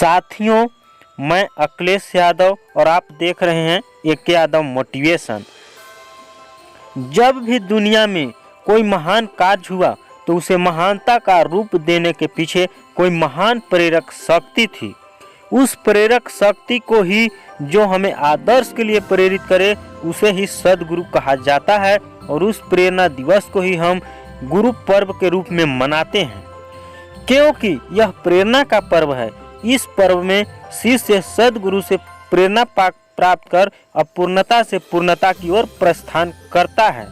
साथियों, मैं अखिलेश यादव और आप देख रहे हैं AK यादव मोटिवेशन। जब भी दुनिया में कोई महान कार्य हुआ तो उसे महानता का रूप देने के पीछे कोई महान प्रेरक शक्ति थी। उस प्रेरक शक्ति को ही जो हमें आदर्श के लिए प्रेरित करे उसे ही सद्गुरु कहा जाता है और उस प्रेरणा दिवस को ही हम गुरु पर्व के रूप में मनाते हैं, क्योंकि यह प्रेरणा का पर्व है। इस पर्व में शिष्य सद्गुरु से प्रेरणा प्राप्त कर अपूर्णता से पूर्णता की ओर प्रस्थान करता है।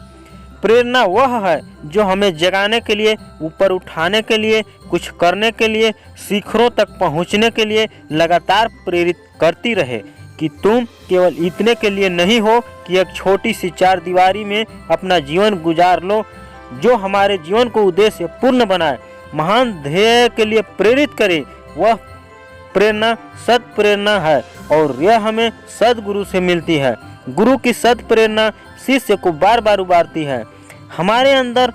प्रेरणा वह है जो हमें जगाने के लिए, ऊपर उठाने के लिए, कुछ करने के लिए, शिखरों तक पहुंचने के लिए लगातार प्रेरित करती रहे कि तुम केवल इतने के लिए नहीं हो कि एक छोटी सी चार दीवारी में अपना जीवन गुजार लो। जो हमारे जीवन को उद्देश्य पूर्ण बनाए, महान ध्येय के लिए प्रेरित करे, वह प्रेरणा सत प्रेरणा है और यह हमें सद्गुरु से मिलती है। गुरु की सत प्रेरणा शिष्य को बार बार उबारती है। हमारे अंदर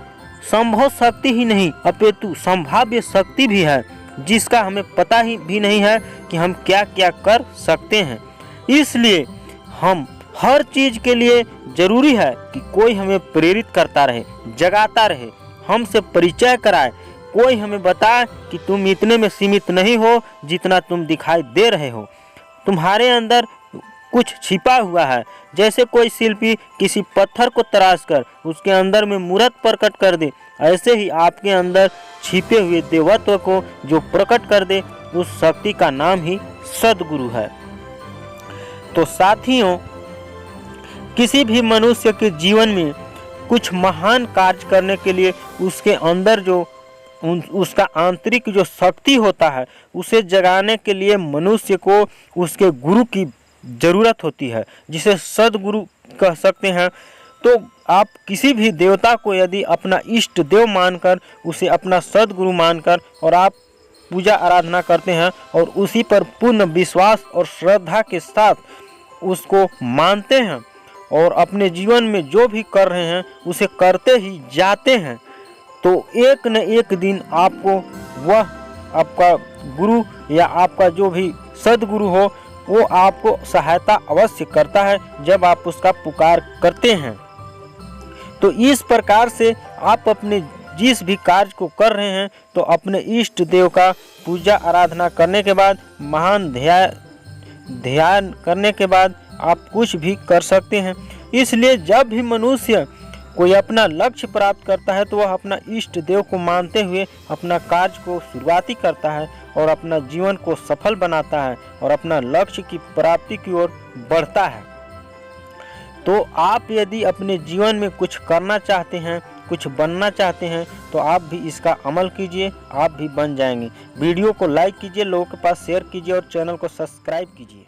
संभव शक्ति ही नहीं अपितु संभाव्य शक्ति भी है, जिसका हमें पता ही भी नहीं है कि हम क्या क्या कर सकते हैं। इसलिए हम हर चीज के लिए जरूरी है कि कोई हमें प्रेरित करता रहे, जगाता रहे, हमसे परिचय कराए, कोई हमें बताए कि तुम इतने में सीमित नहीं हो जितना तुम दिखाई दे रहे हो। तुम्हारे अंदर कुछ छिपा हुआ है। जैसे कोई शिल्पी किसी पत्थर को तराश कर उसके अंदर में मूर्त प्रकट कर दे, ऐसे ही आपके अंदर छिपे हुए देवत्व को जो प्रकट कर दे, उस शक्ति का नाम ही सद्गुरु है। तो साथियों, किसी भी मनुष्य के जीवन में कुछ महान कार्य करने के लिए उसके अंदर जो उसका आंतरिक जो शक्ति होता है, उसे जगाने के लिए मनुष्य को उसके गुरु की ज़रूरत होती है, जिसे सद्गुरु कह सकते हैं। तो आप किसी भी देवता को यदि अपना इष्ट देव मानकर, उसे अपना सद्गुरु मानकर और आप पूजा आराधना करते हैं और उसी पर पूर्ण विश्वास और श्रद्धा के साथ उसको मानते हैं और अपने जीवन में जो भी कर रहे हैं उसे करते ही जाते हैं, तो एक न एक दिन आपको वह आपका गुरु या आपका जो भी सद्गुरु हो वो आपको सहायता अवश्य करता है जब आप उसका पुकार करते हैं। तो इस प्रकार से आप अपने जिस भी कार्य को कर रहे हैं तो अपने इष्ट देव का पूजा आराधना करने के बाद, महान ध्यान करने के बाद आप कुछ भी कर सकते हैं। इसलिए जब भी मनुष्य कोई अपना लक्ष्य प्राप्त करता है तो वह अपना इष्ट देव को मानते हुए अपना कार्य को शुरुआती करता है और अपना जीवन को सफल बनाता है और अपना लक्ष्य की प्राप्ति की ओर बढ़ता है। तो आप यदि अपने जीवन में कुछ करना चाहते हैं, कुछ बनना चाहते हैं, तो आप भी इसका अमल कीजिए, आप भी बन जाएंगे। वीडियो को लाइक कीजिए, लोगों के पास शेयर कीजिए और चैनल को सब्सक्राइब कीजिए।